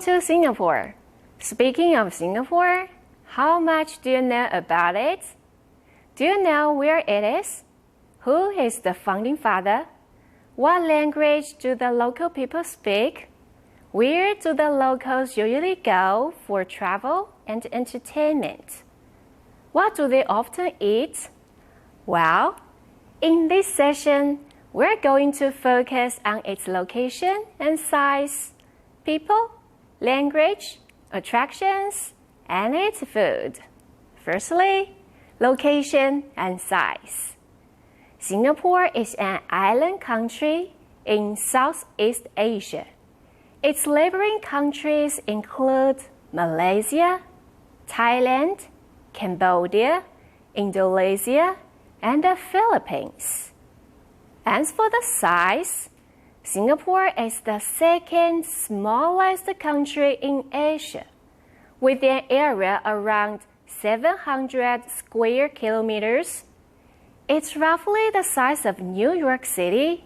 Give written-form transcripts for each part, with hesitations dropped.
to Singapore. Speaking of Singapore, how much do you know about it? Do you know where it is? Who is the founding father? What language do the local people speak? Where do the locals usually go for travel and entertainment? What do they often eat? Well, in this session, we're going to focus on its location and size, people, language, attractions, and its food. Firstly, location and size. Singapore is an island country in Southeast Asia. Its neighboring countries include Malaysia, Thailand, Cambodia, Indonesia, and the Philippines. As for the size, Singapore is the second smallest country in Asia, with an area around 700 square kilometers. It's roughly the size of New York City,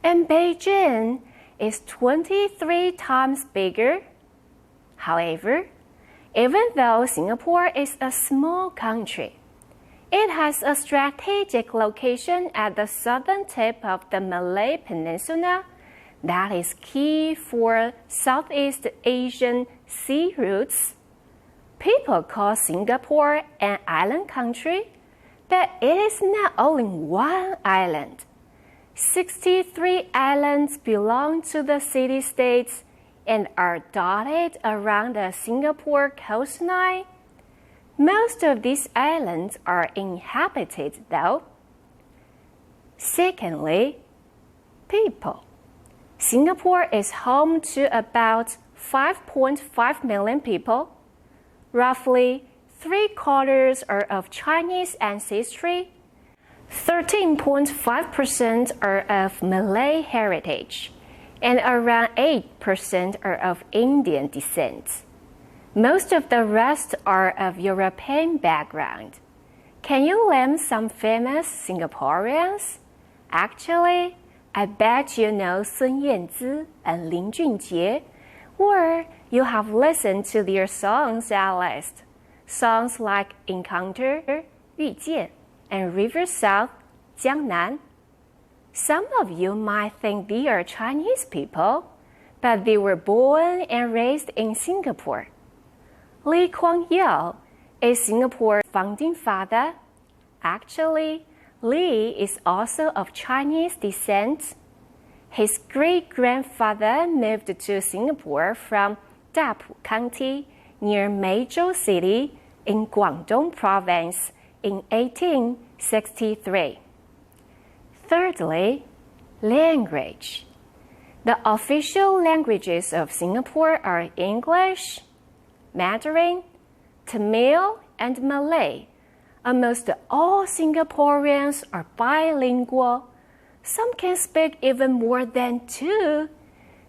and Beijing is 23 times bigger. However, even though Singapore is a small country, it has a strategic location at the southern tip of the Malay Peninsula that is key for Southeast Asian sea routes. People call Singapore an island country, but it is not only one island. 63 islands belong to the city-states and are dotted around the Singapore coastline. Most of these islands are inhabited, though. Secondly, people. Singapore is home to about 5.5 million people. Roughly 3/4 are of Chinese ancestry, 13.5% are of Malay heritage, and around 8% are of Indian descent. Most of the rest are of European background. Can you name some famous Singaporeans? Actually, I bet you know Sun Yanzi and Lin Junjie, or you have listened to their songs at least. Songs like Encounter, 遇见, and River South, Jiangnan. Some of you might think they are Chinese people, but they were born and raised in Singapore. Lee Kuan Yew is Singapore's founding father. Actually, Lee is also of Chinese descent. His great-grandfather moved to Singapore from Dapu County near Meizhou City in Guangdong Province in 1863. Thirdly, language. The official languages of Singapore are English, Mandarin, Tamil, and Malay. Almost all Singaporeans are bilingual. Some can speak even more than two,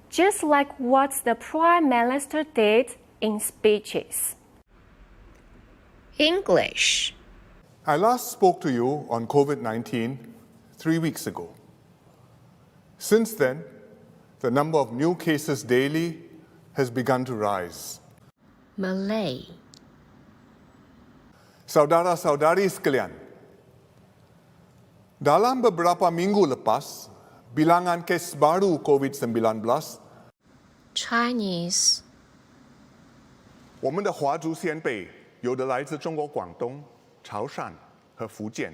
just like what the Prime Minister did in speeches. English. I last spoke to you on COVID-19 3 weeks ago. Since then, the number of new cases daily has begun to rise. Malay. Saudara-saudari sekalian, dalam beberapa minggu lepas, bilangan kes baru COVID-19 Chinese. 我们的华族先辈有的来自中国广东、潮汕和福建，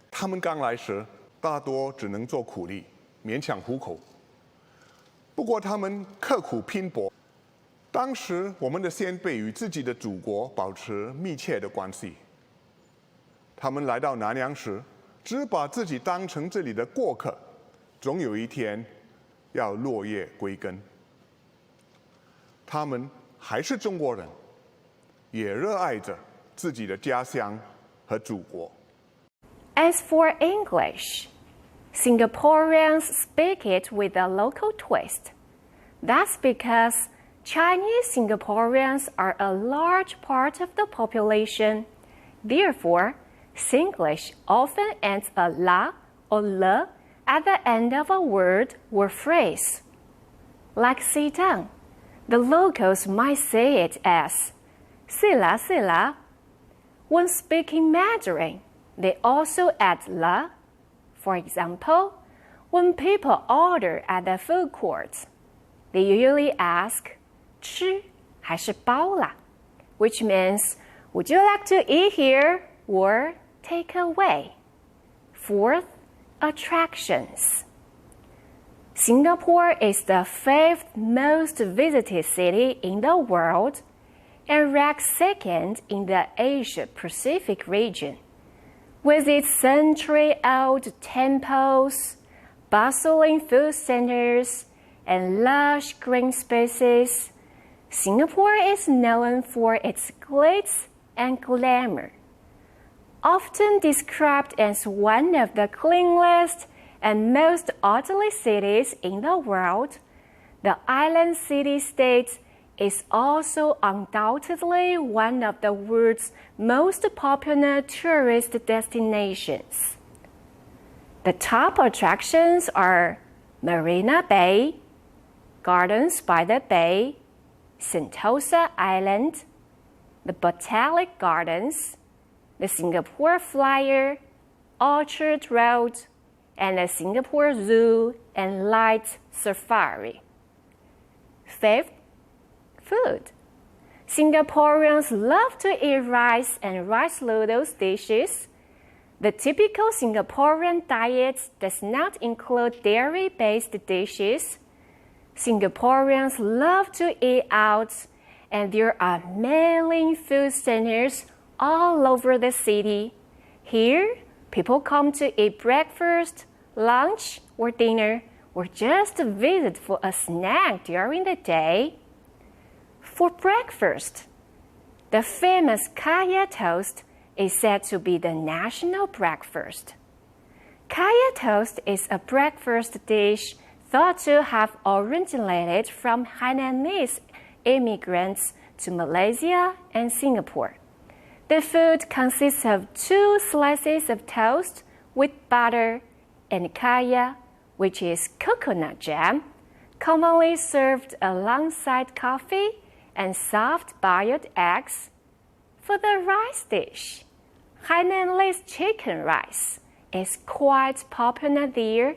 他们刚来时大多只能做苦力，勉强糊口。不过他们刻苦拼搏。当时我们的先辈与自己的祖国保持密切的关系。他们来到南洋时，只把自己当成这里的过客，总有一天要落叶归根。他们还是中国人，也热爱着自己的家乡和祖国。As for English, Singaporeans speak it with a local twist. That's because Chinese Singaporeans are a large part of the population. Therefore, Singlish often ends a la or le at the end of a word or phrase. Like sit down, The locals might say it as "sila sila." When speaking Mandarin, they also add "la." For example, when people order at the food court, they usually ask 吃还是包啦, which means would you like to eat here or take away? Fourth, attractions. Singapore is the 5th most visited city in the world and ranks second in the Asia-Pacific region. With its century-old temples, bustling food centers, and lush green spaces, Singapore is known for its glitz and glamour. Often described as one of the cleanest and most orderly cities in the world, the island city-state is also undoubtedly one of the world's most popular tourist destinations. The top attractions are Marina Bay, Gardens by the Bay, Sentosa Island, the Botanic Gardens, the Singapore Flyer, Orchard Road, and the Singapore Zoo and Light Safari. Fifth, food. Singaporeans love to eat rice and rice noodles dishes. The typical Singaporean diet does not include dairy-based dishes. Singaporeans love to eat out, and there are many food centers all over the city. Here, people come to eat breakfast, lunch, or dinner, or just visit for a snack during the day. For breakfast, the famous Kaya toast is said to be the national breakfast. Kaya toast is a breakfast dish thought to have originated from Hainanese immigrants to Malaysia and Singapore. The food consists of 2 slices of toast with butter and kaya, which is coconut jam, commonly served alongside coffee and soft boiled eggs. For the rice dish, Hainanese chicken rice is quite popular there.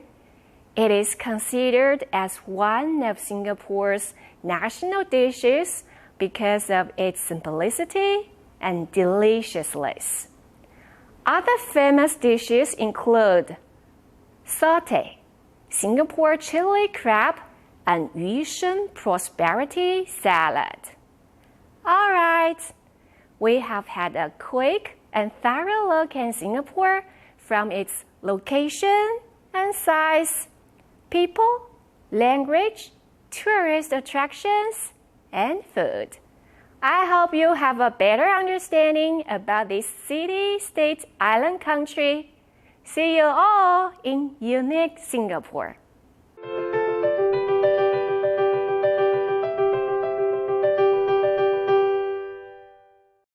It is considered as one of Singapore's national dishes because of its simplicity and deliciousness. Other famous dishes include satay, Singapore chili crab, and Yu Sheng prosperity salad. All right, we have had a quick and thorough look at Singapore from its location and size, people, language, tourist attractions, and food. I hope you have a better understanding about this city-state island country. See you all in Unique Singapore.